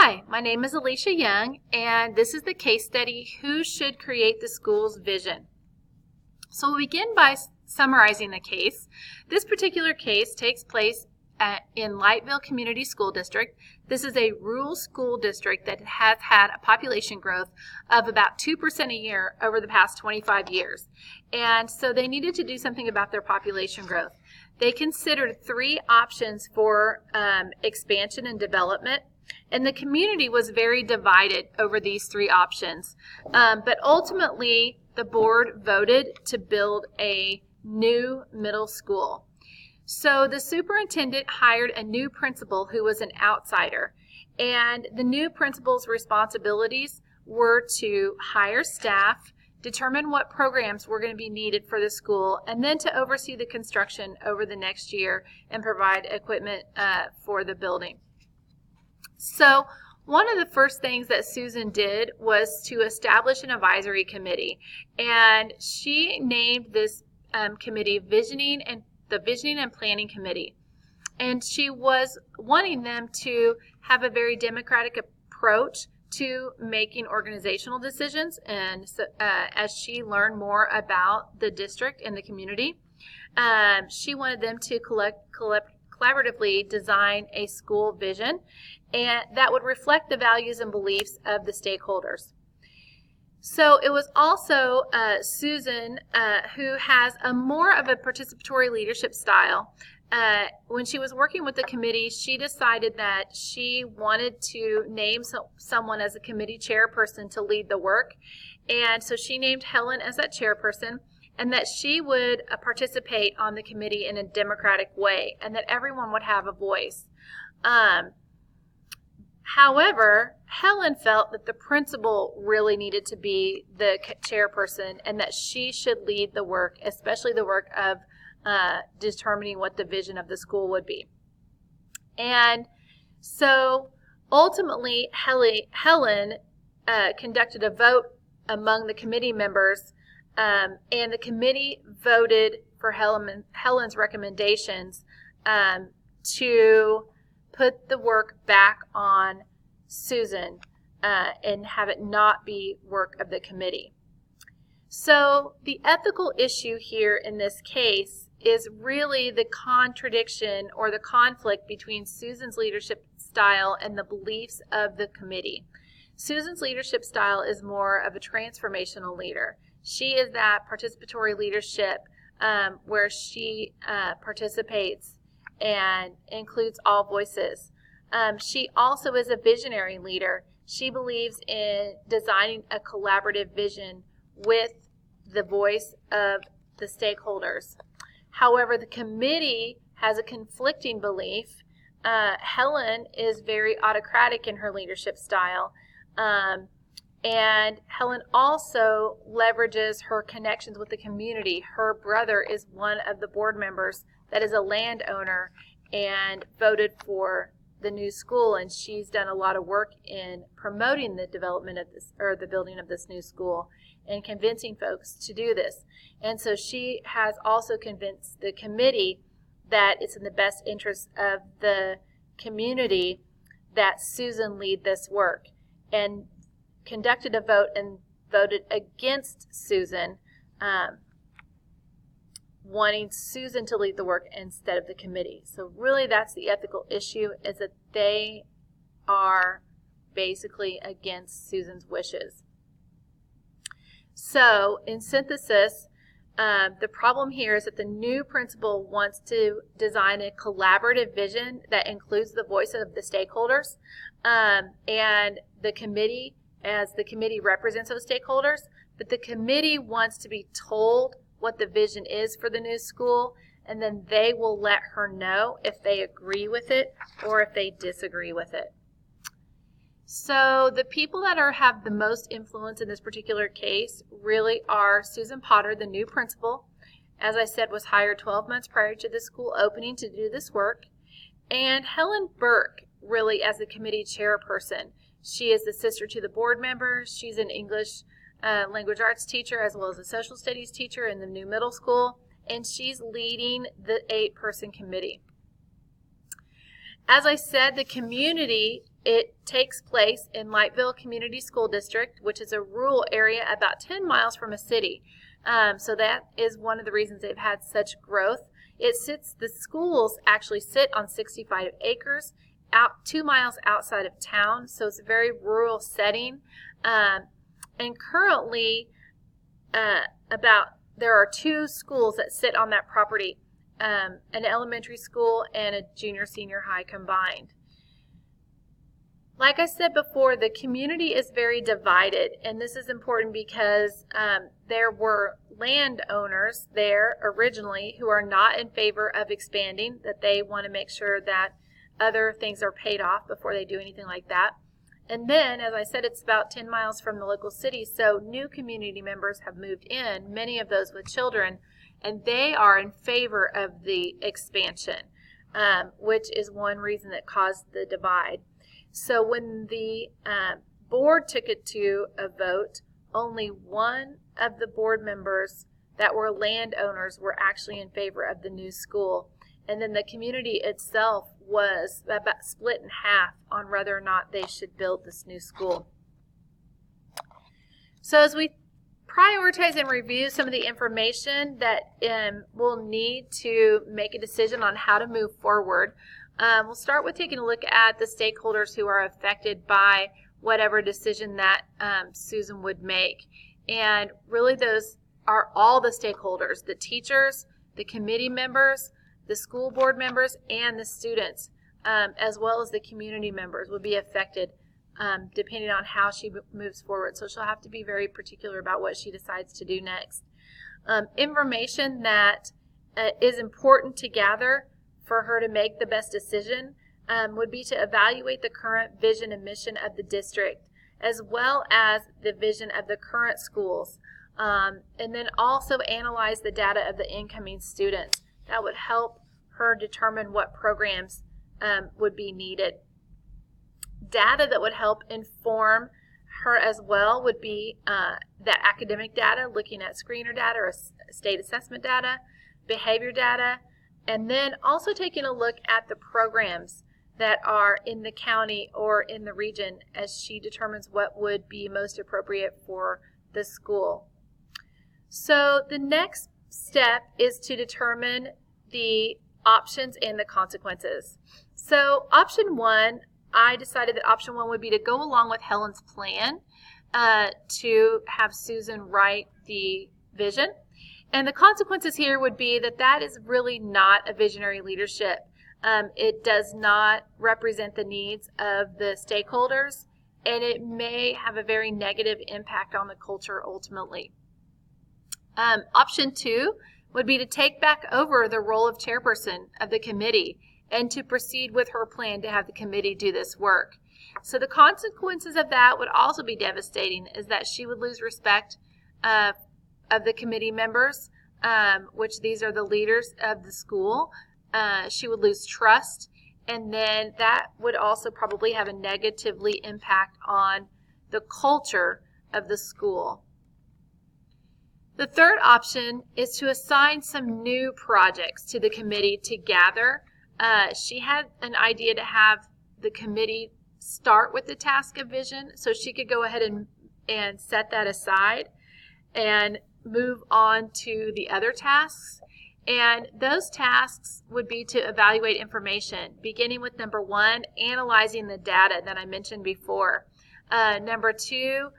Hi, my name is Alicia Young, and this is the case study, Who Should Create the School's Vision? So we'll begin by summarizing the case. This particular case takes place in Lightville Community School District. This is a rural school district that has had a population growth of about 2% a year over the past 25 years. And so they needed to do something about their population growth. They considered three options for expansion and development. And the community was very divided over these three options. But ultimately, the board voted to build a new middle school. So the superintendent hired a new principal who was an outsider. And the new principal's responsibilities were to hire staff, determine what programs were going to be needed for the school, and then to oversee the construction over the next year and provide equipment for the building. So one of the first things that Susan did was to establish an advisory committee, and she named this committee the Visioning and Planning Committee. And she was wanting them to have a very democratic approach to making organizational decisions, and so, as she learned more about the district and the community, she wanted them to collaboratively design a school vision and that would reflect the values and beliefs of the stakeholders. So it was also Susan who has more of a participatory leadership style. When she was working with the committee, she decided that she wanted to name someone as a committee chairperson to lead the work. And so she named Helen as that chairperson, and that she would participate on the committee in a democratic way, and that everyone would have a voice. However, Helen felt that the principal really needed to be the chairperson and that she should lead the work, especially the work of determining what the vision of the school would be. And so ultimately, Helen conducted a vote among the committee members, and the committee voted for Helen's recommendations to put the work back on Susan and have it not be work of the committee. So the ethical issue here in this case is really the contradiction or the conflict between Susan's leadership style and the beliefs of the committee. Susan's leadership style is more of a transformational leader. She is that participatory leadership where she participates and includes all voices. She also is a visionary leader. She believes in designing a collaborative vision with the voice of the stakeholders. However, the committee has a conflicting belief. Helen is very autocratic in her leadership style, and Helen also leverages her connections with the community. Her brother is one of the board members that is a landowner and voted for the new school, and she's done a lot of work in promoting the development of this, or the building of this new school, and convincing folks to do this. And so she has also convinced the committee that it's in the best interest of the community that Susan lead this work, and conducted a vote and voted against Susan, wanting Susan to lead the work instead of the committee. So really that's the ethical issue, is that they are basically against Susan's wishes. So in synthesis, the problem here is that the new principal wants to design a collaborative vision that includes the voice of the stakeholders, and the committee, as the committee represents those stakeholders, but the committee wants to be told what the vision is for the new school, and then they will let her know if they agree with it or if they disagree with it. So the people that have the most influence in this particular case really are Susan Potter, the new principal, as I said, was hired 12 months prior to the school opening to do this work, and Helen Burke, really, as the committee chairperson. She is the sister to the board member. She's an English language arts teacher as well as a social studies teacher in the new middle school, and she's leading the 8-person committee. As I said, the community It takes place in Lightville Community School District, which is a rural area about 10 miles from a city. So that is one of the reasons they've had such growth. The schools actually sit on 65 acres, out 2 miles outside of town, so it's a very rural setting. And currently, there are 2 schools that sit on that property, an elementary school and a junior-senior high combined. Like I said before, the community is very divided, and this is important because there were landowners there originally who are not in favor of expanding, that they want to make sure that other things are paid off before they do anything like that. And then, as I said, it's about 10 miles from the local city, so new community members have moved in, many of those with children, and they are in favor of the expansion, which is one reason that caused the divide. So when the board took it to a vote, only one of the board members that were landowners were actually in favor of the new school. And then the community itself was about split in half on whether or not they should build this new school. So as we prioritize and review some of the information that we'll need to make a decision on how to move forward, we'll start with taking a look at the stakeholders who are affected by whatever decision that Susan would make. And really those are all the stakeholders, the teachers, the committee members, the school board members, and the students, as well as the community members would be affected depending on how she moves forward. So she'll have to be very particular about what she decides to do next. Information that is important to gather for her to make the best decision would be to evaluate the current vision and mission of the district, as well as the vision of the current schools, and then also analyze the data of the incoming students. That would help her determine what programs would be needed. Data that would help inform her as well would be that academic data, looking at screener data or state assessment data, behavior data, and then also taking a look at the programs that are in the county or in the region as she determines what would be most appropriate for the school. So the next step is to determine the options and the consequences. So option 1, I decided that option 1 would be to go along with Helen's plan to have Susan write the vision. And the consequences here would be that that is really not a visionary leadership. It does not represent the needs of the stakeholders, and it may have a very negative impact on the culture ultimately. Option 2 would be to take back over the role of chairperson of the committee and to proceed with her plan to have the committee do this work. So the consequences of that would also be devastating, is that she would lose respect of the committee members, which these are the leaders of the school. She would lose trust, and then that would also probably have a negatively impact on the culture of the school. The third option is to assign some new projects to the committee to gather. She had an idea to have the committee start with the task of vision, so she could go ahead and set that aside and move on to the other tasks. And those tasks would be to evaluate information, beginning with number 1, analyzing the data that I mentioned before. Number 2,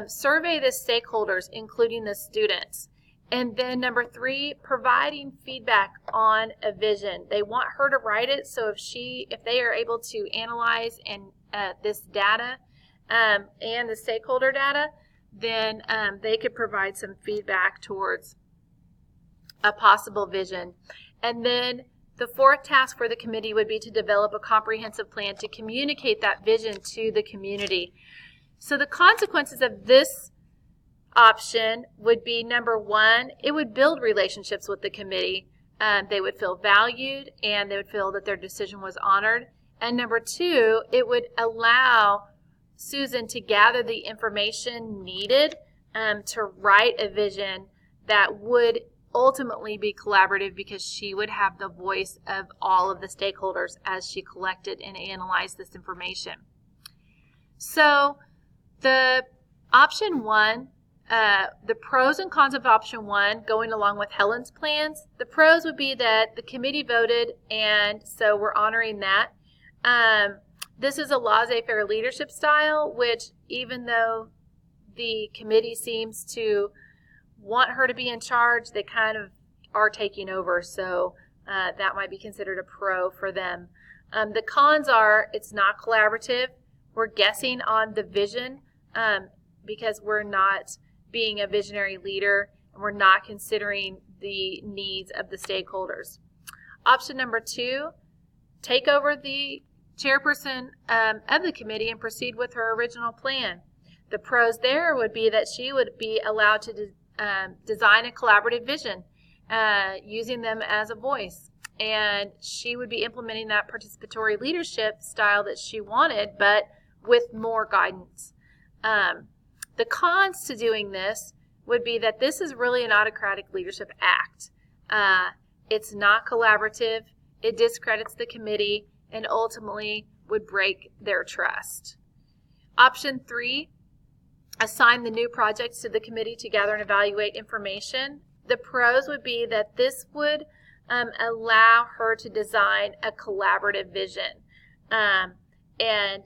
survey the stakeholders, including the students. And then number 3, providing feedback on a vision. They want her to write it, so if they are able to analyze and this data and the stakeholder data, then they could provide some feedback towards a possible vision. And then the fourth task for the committee would be to develop a comprehensive plan to communicate that vision to the community. So the consequences of this option would be, number 1, it would build relationships with the committee. They would feel valued and they would feel that their decision was honored. And number 2, it would allow Susan to gather the information needed to write a vision that would ultimately be collaborative, because she would have the voice of all of the stakeholders as she collected and analyzed this information. So the option 1, the pros and cons of option 1 going along with Helen's plans. The pros would be that the committee voted, and so we're honoring that. This is a laissez-faire leadership style, which even though the committee seems to want her to be in charge, they kind of are taking over, so that might be considered a pro for them. The cons are it's not collaborative. We're guessing on the vision because we're not being a visionary leader, and we're not considering the needs of the stakeholders. Option number 2, take over the chairperson of the committee and proceed with her original plan. The pros there would be that she would be allowed to design a collaborative vision using them as a voice, and she would be implementing that participatory leadership style that she wanted, but with more guidance. The cons to doing this would be that this is really an autocratic leadership act. It's not collaborative, it discredits the committee, and ultimately would break their trust. Option 3, assign the new projects to the committee to gather and evaluate information. The pros would be that this would allow her to design a collaborative vision and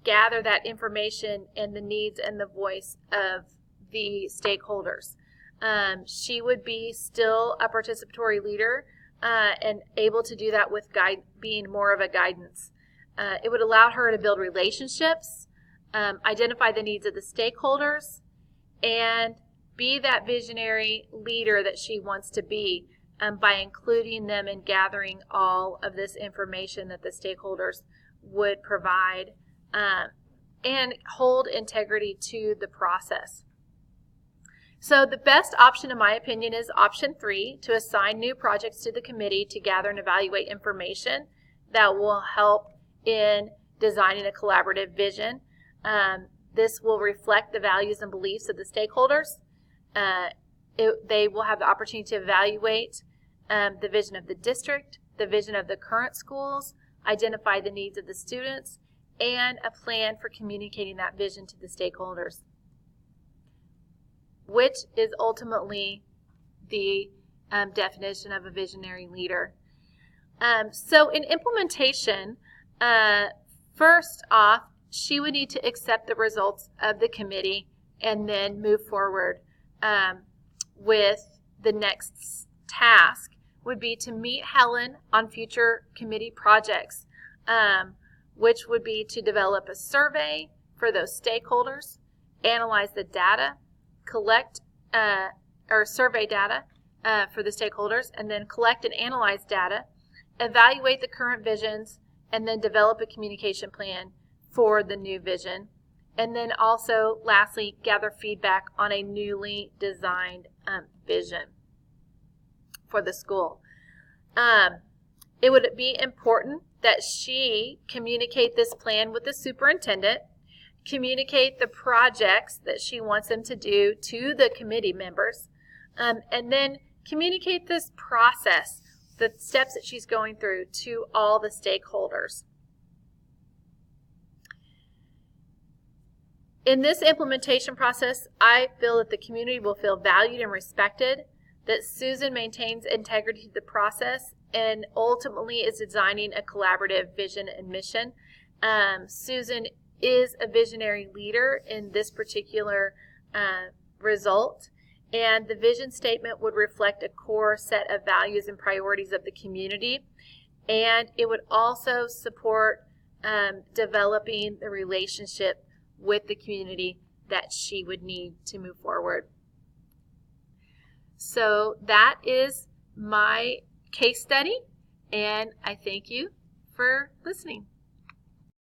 gather that information and the needs and the voice of the stakeholders. She would be still a participatory leader and able to do that with being more of a guidance. It would allow her to build relationships, identify the needs of the stakeholders, and be that visionary leader that she wants to be by including them in gathering all of this information that the stakeholders would provide and hold integrity to the process. So the best option, in my opinion, is option 3, to assign new projects to the committee to gather and evaluate information that will help in designing a collaborative vision. This will reflect the values and beliefs of the stakeholders. They will have the opportunity to evaluate the vision of the district, the vision of the current schools, identify the needs of the students, and a plan for communicating that vision to the stakeholders, which is ultimately the definition of a visionary leader. So in implementation, first off, she would need to accept the results of the committee and then move forward with the next task would be to meet Helen on future committee projects, which would be to develop a survey for those stakeholders, analyze the data, collect or survey data for the stakeholders, and then collect and analyze data, evaluate the current visions, and then develop a communication plan for the new vision. And then also, lastly, gather feedback on a newly designed vision for the school. It would be important that she communicate this plan with the superintendent, communicate the projects that she wants them to do to the committee members, and then communicate this process, the steps that she's going through, to all the stakeholders. In this implementation process, I feel that the community will feel valued and respected, that Susan maintains integrity to the process, and ultimately is designing a collaborative vision and mission. Susan is a visionary leader in this particular result, and the vision statement would reflect a core set of values and priorities of the community, and it would also support developing the relationship with the community that she would need to move forward. So that is my case study, and I thank you for listening.